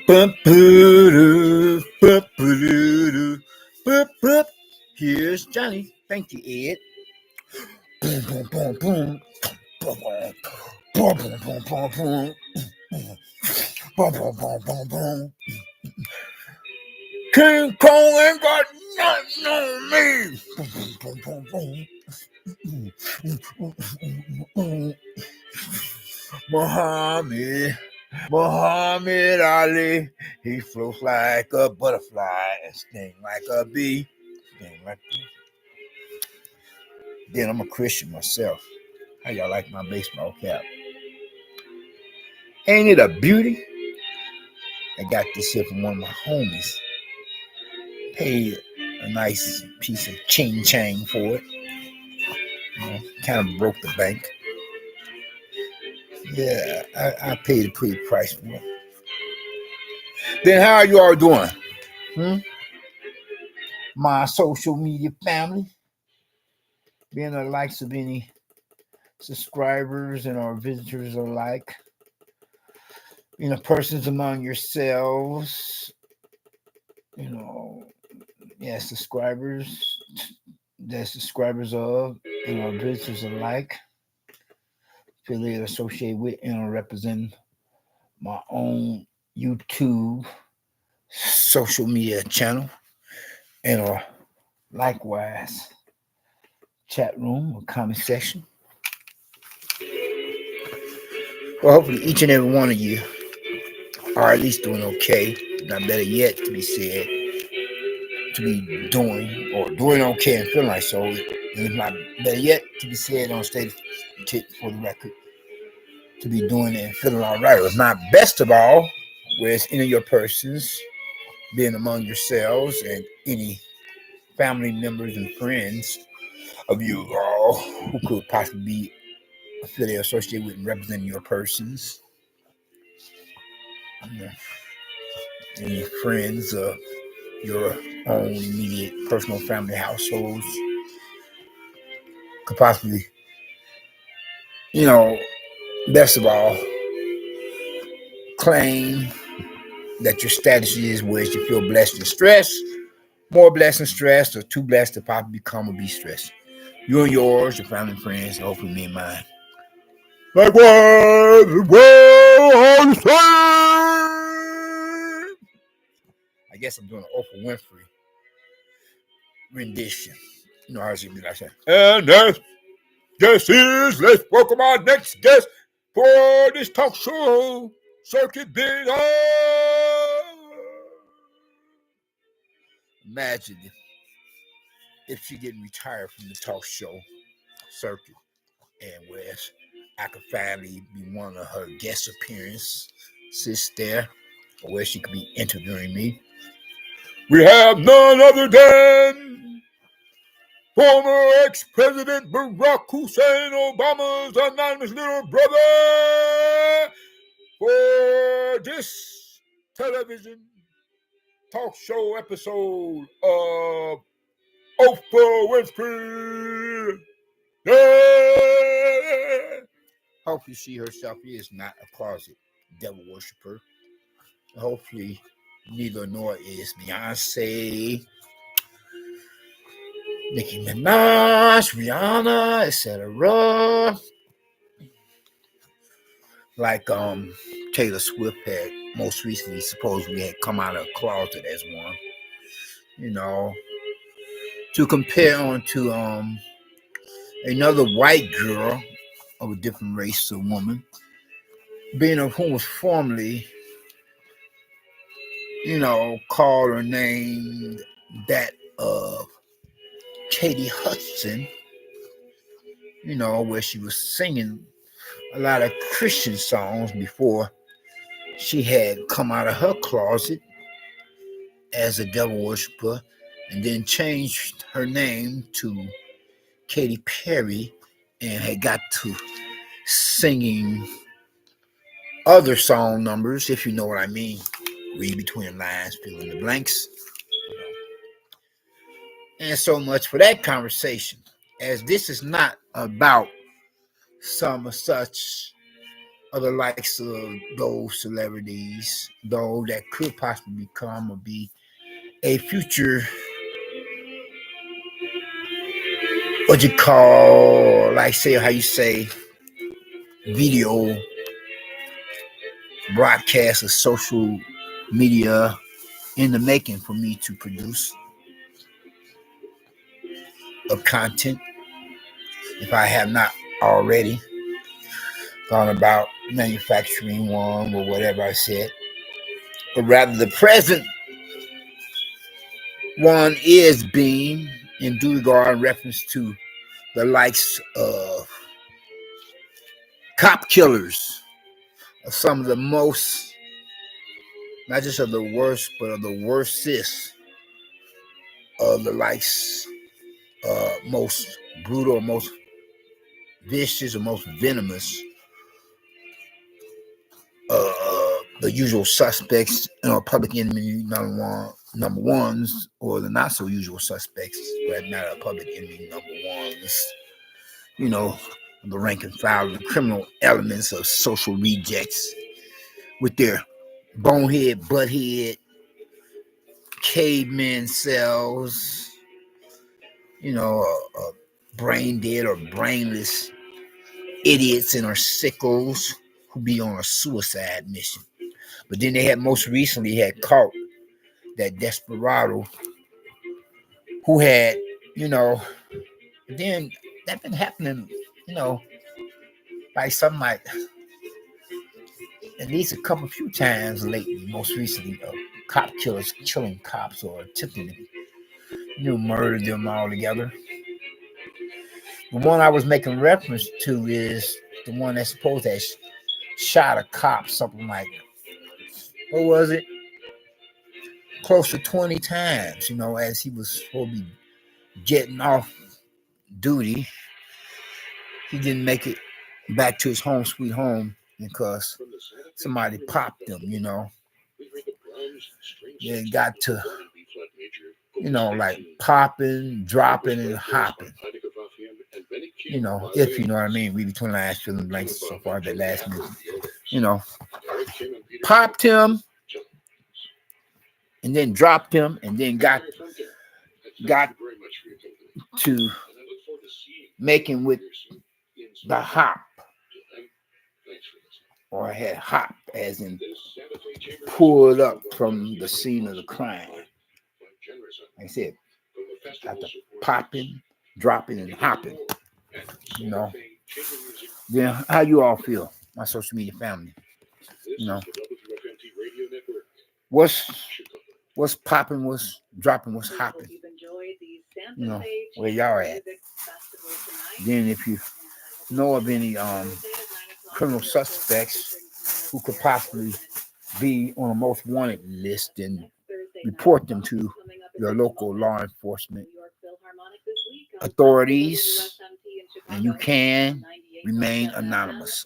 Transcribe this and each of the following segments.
Bum-boo-doo, bum-boo-doo-doo, boop. Here's Johnny. Thank you, Ed. Boom, boom, boom, boom. Boom, boom, boom, boom, boom, boom. Boom, boom, boom, boom, boom. King Kong ain't got nothing on me. Boom, boom, boom, boom. Muhammad Ali, he floats like a butterfly and sting like a bee. Then I'm a Christian myself. How y'all like my baseball cap? Ain't it a beauty? I got this here from one of my homies. Paid a nice piece of ching-chang for it. Kind of broke the bank. Yeah, I paid a pretty price for it. Then how are you all doing? My social media family? Being the likes of any subscribers and our visitors alike. Persons among yourselves. Subscribers. That subscribers of and our visitors alike. Affiliate associated with and represent my own YouTube social media channel and likewise chat room or comment section. Well, hopefully each and every one of you are at least doing okay. Not better yet to be said, to be doing or doing okay and feeling like so. And if not better yet to be said on stage for the record, to be doing it and feeling all right. It's not best of all, where it's any of your persons being among yourselves and any family members and friends of you all who could possibly be affiliated, associated with and representing your persons. Any friends of your own immediate personal family households could possibly, best of all, claim that your status is where you feel blessed and stressed, more blessed and stressed, or too blessed to possibly become or be stressed. You and yours, your family and friends, and hopefully me and mine. Likewise, the world on the same. I guess I'm doing an Oprah Winfrey rendition. How it's be like that. And let's welcome our next guest for this talk show. Circuit being on. Imagine if she getting retired from the talk show circuit, and whereas I could finally be one of her guest appearances there, or where she could be interviewing me. We have none other than former ex-president Barack Hussein Obama's anonymous little brother for this television talk show episode of Oprah Winfrey. Yeah. Hopefully she herself is not a closet devil worshiper. Hopefully neither nor is Beyonce, Nicki Minaj, Rihanna, etc. Like Taylor Swift had most recently supposedly had come out of a closet as one. To compare on to another white girl of a different race of woman, being of whom was formerly, called or named that of Katie Hudson, where she was singing a lot of Christian songs before she had come out of her closet as a devil worshiper, and then changed her name to Katy Perry and had got to singing other song numbers, if you know what I mean. Read between the lines, fill in the blanks. And so much for that conversation, as this is not about some such of the likes of those celebrities, those that could possibly become or be a future, what you call, like say how you say, video broadcast of social media in the making for me to produce of content if I have not already gone about manufacturing one or whatever I said. But rather the present one is being in due regard in reference to the likes of cop killers, of some of the most, not just of the worst, but of the worstest of the likes, most brutal, most vicious, or most venomous, the usual suspects, public enemy number ones, or the not so usual suspects, but not a public enemy number ones. The rank and file, the criminal elements of social rejects with their bonehead, butthead, caveman cells, brain dead or brainless idiots and or sickos who be on a suicide mission. But then they had most recently had caught that desperado who had, then that been happening, like something like at least a few times lately, most recently, cop killers killing cops or attempting to, murder them all together. The one I was making reference to is the one that's supposed to have shot a cop something like, what was it? Close to 20 times, as he was supposed to be getting off duty. He didn't make it back to his home sweet home because somebody popped him, Then got to, like popping, dropping, and hopping. If you know what I mean. Read between the lines, filling blanks so far that last minute. Popped him and then dropped him and then got to making with the hop, or had hop as in pulled up from the scene of the crime. Like I said, after popping, dropping, and hopping. Then how you all feel, my social media family? What's popping, what's dropping, what's hopping? Where y'all at? Then if you know of any criminal suspects who could possibly be on a most wanted list, then report them to your local law enforcement authorities, and you can remain anonymous.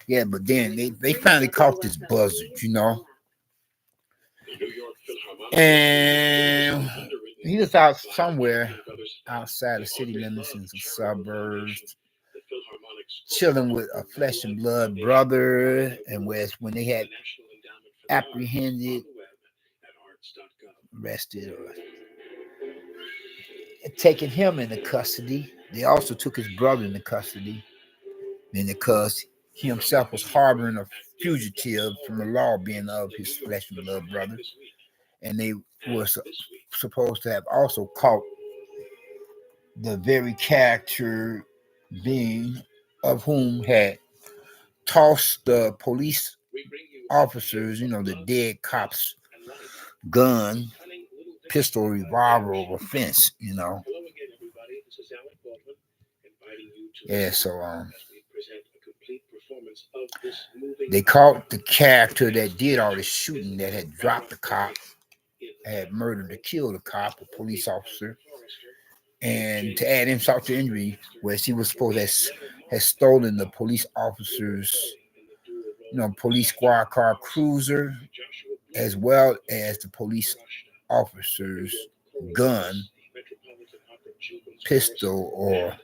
Yeah, but then they finally caught this buzzard, and he was out somewhere outside the city limits in some suburbs, chilling with a flesh and blood brother, and when they had apprehended, arrested, or taken him into custody, they also took his brother into custody, and because he himself was harboring a fugitive from the law, being of his flesh and blood brother, and they were supposed to have also caught the very character being of whom had tossed the police officers, the dead cops' gun, pistol, revolver over fence, Yeah, so they caught the character that did all the shooting, that had dropped the cop, had murdered or killed a cop, a police officer. And to add insult to injury, whereas he was supposed to have stolen the police officer's, police squad car cruiser, as well as the police officer's gun, pistol, or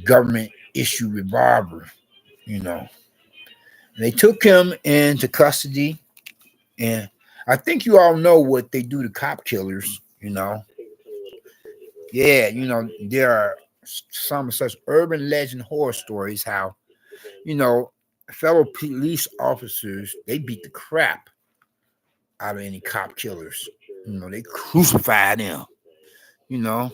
government issue revolver, you know. And they took him into custody, and I think you all know what they do to cop killers, you know. Yeah, you know, there are some such urban legend horror stories how, you know, fellow police officers, they beat the crap out of any cop killers. You know, they crucify them, you know,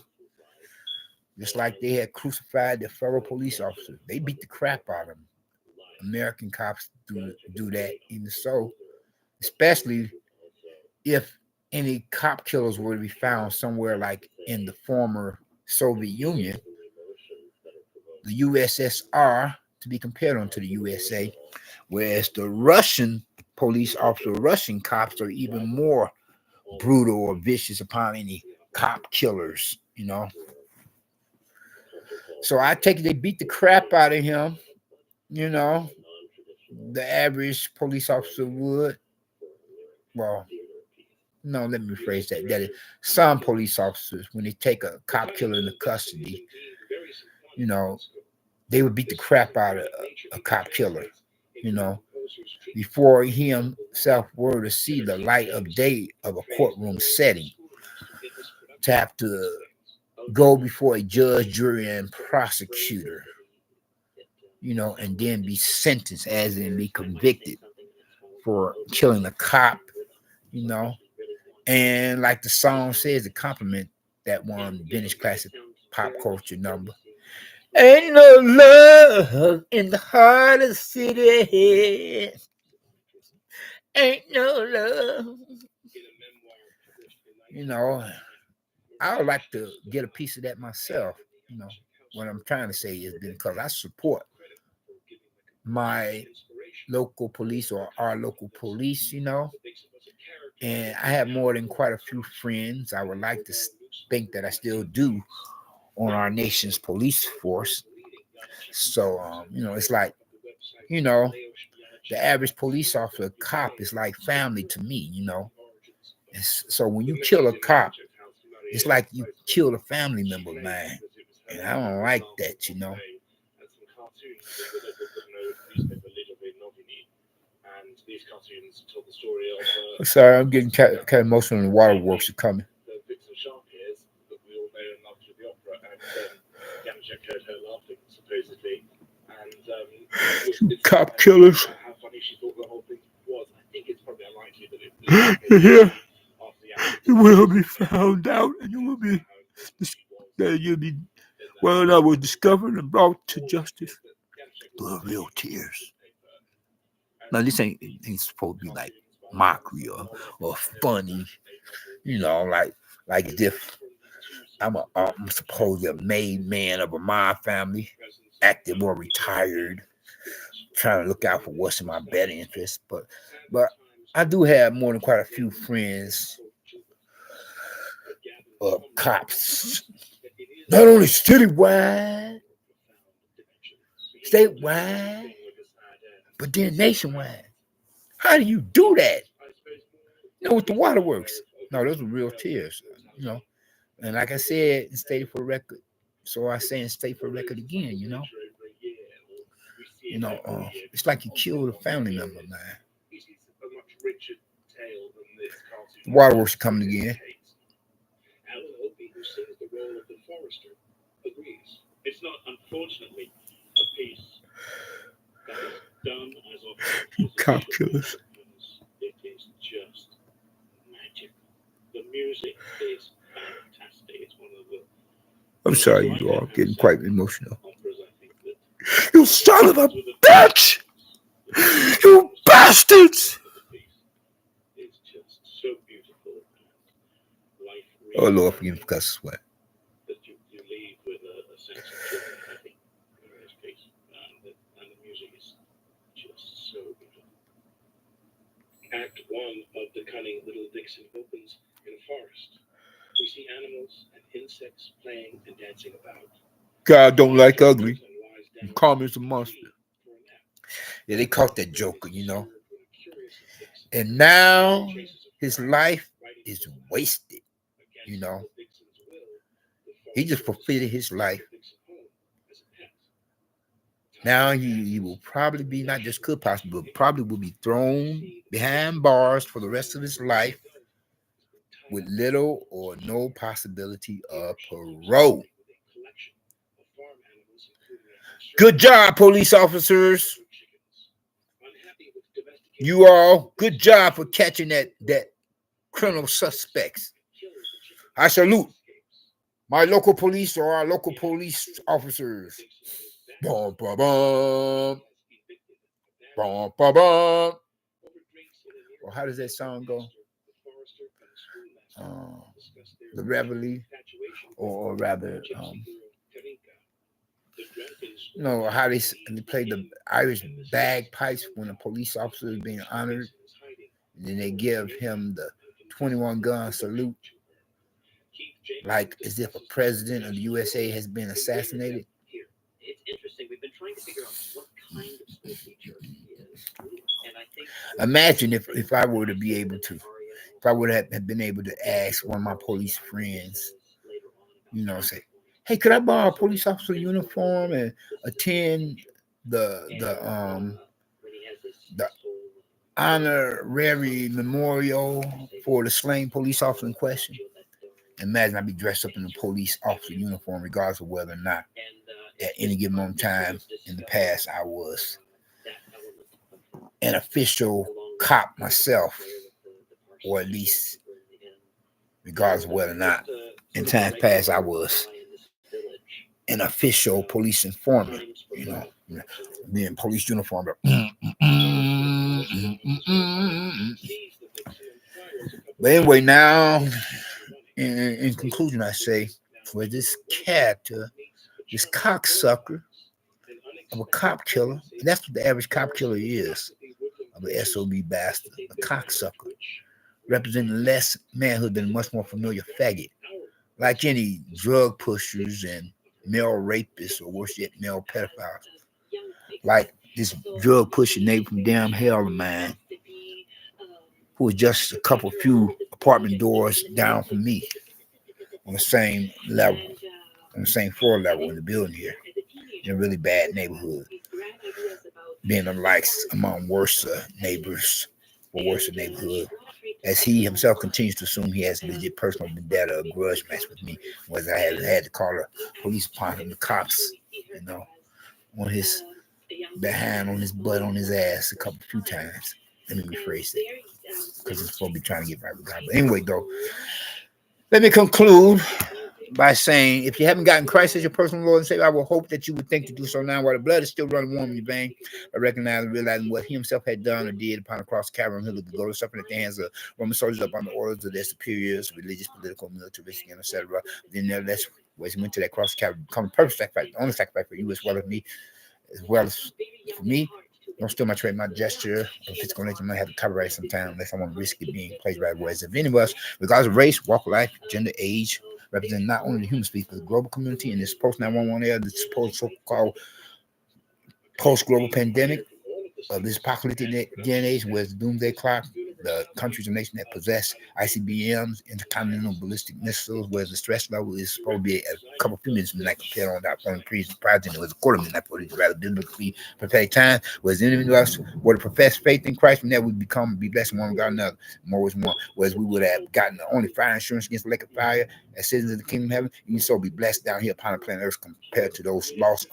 just like they had crucified their fellow police officers. They beat the crap out of them. American cops do that, even so, especially if any cop killers were to be found somewhere like in the former Soviet Union, the USSR, to be compared on to the USA, whereas the Russian police officer, Russian cops are even more brutal or vicious upon any cop killers, you know. So I take it they beat the crap out of him, you know. The average police officer would. Well, no, let me rephrase that. That is, some police officers, when they take a cop killer into custody, you know, they would beat the crap out of a cop killer, you know, before he himself were to see the light of day of a courtroom setting, to have to go before a judge, jury, and prosecutor, you know, and then be sentenced, as in be convicted for killing a cop, you know. And like the song says, to compliment that one vintage classic pop culture number. Ain't no love in the heart of the city. Ain't no love. You know, I would like to get a piece of that myself. You know, what I'm trying to say is because I support my local police or our local police, you know, and I have more than quite a few friends. I would like to think that I still do on our nation's police force. So, you know, it's like, you know, the average police officer, cop is like family to me, you know. So when you kill a cop, it's like you killed a family member, man. And I don't like that, you know. Sorry, I'm getting kind of emotional. The waterworks are coming. Cop killers. Here, it will be found out, and you will be, you'll be, well, I was discovered and brought to justice. Blood, real tears. Now, this ain't supposed to be like mockery or funny, you know, like as if I'm supposed to be a made man of a mob family, active or retired, trying to look out for what's in my better interest. But I do have more than quite a few friends, cops, not only citywide, statewide, but then nationwide. How do you do that? You know, with the waterworks. No, those were real tears, you know. And like I said, and stated for the record, so I say and state for the record again, you know. It's like you killed a family member, man. The waterworks are coming again. You cop killers. I'm sorry, you all getting quite emotional. You son of a bitch! You bastards! Oh Lord, forgive me for cuss sweat. Act 1 of The Cunning Little Vixen opens in a forest. We see animals and insects playing and dancing about. God don't like ugly. And calm as a monster. Yeah, they caught that joker, you know. And now his life is wasted, you know. He just fulfilled his life Now he will probably be not just could possibly, but probably will be thrown behind bars for the rest of his life with little or no possibility of parole. Good job, police officers. You all, good job for catching that criminal suspects. I salute my local police or our local police officers. Bum, bum, bum. Bum, bum, bum. Well, how does that song go? Um, the Reveille, or rather, how they play the Irish bagpipes when a police officer is being honored, and then they give him the 21 gun salute, like as if a president of the USA has been assassinated. Imagine if I were to be able to, if I would have been able to ask one of my police friends, say, hey, could I borrow a police officer uniform and attend the honorary memorial for the slain police officer in question? Imagine I'd be dressed up in a police officer uniform, regardless of whether or not at any given moment in time in the past I was an official cop myself, or at least regardless of whether or not in times past I was an official police informant, being police uniform. But anyway, now in conclusion, I say, for this character, this cocksucker of a cop killer, and that's what the average cop killer is, of an SOB bastard, a cocksucker, representing less manhood than a much more familiar faggot, like any drug pushers and male rapists, or worse yet, male pedophiles, like this drug pushing neighbor from damn hell of mine, who was just a few apartment doors down from me, on the same level, on the same floor level in the building here, in a really bad neighborhood, being the likes among worse neighbors, or worse neighborhood, as he himself continues to assume he has a legit personal vendetta or grudge match with me, whereas I have had to call the police upon him, the cops, on his behind, on his butt, on his ass a few times. Let me rephrase it, because it's supposed to be trying to get right with God. But anyway, though, let me conclude by saying, if you haven't gotten Christ as your personal Lord and Savior, I will hope that you would think to do so now while the blood is still running warm in your veins, by recognizing and realizing what he himself had done or did upon the cross of Calvary, and to go to suffering at the hands of Roman soldiers up on the orders of their superiors, religious, political, militaristic, etc. Then nevertheless, as he went to that cross of Calvary, become the perfect sacrifice, the only sacrifice for you as well as for me. Don't steal my trade, my gesture, or physical nature. I might have to copyright sometime unless I want to risk it being plagiarized. Whereas if any of us, regardless of race, walk of life, gender, age, represent not only the human species, but the global community in this post-911 era, this so-called post-global pandemic of this apocalyptic day and age, where the doomsday clock, the countries and nations that possess ICBMs, intercontinental ballistic missiles, where the stress level is supposed to be a couple of few minutes midnight compared on that from the previous project, it was a quarter midnight for the rather biblically prophetic time, whereas the enemy of us were to profess faith in Christ, from there we be blessed one without another. More is more. Whereas we would have gotten the only fire insurance against the lake of fire as citizens of the kingdom of heaven, even so be blessed down here upon the planet earth compared to those lost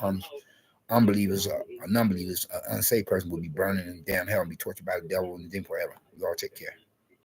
unbelievers or non-believers, unsaved person will be burning in damn hell and be tortured by the devil and then forever. You all take care.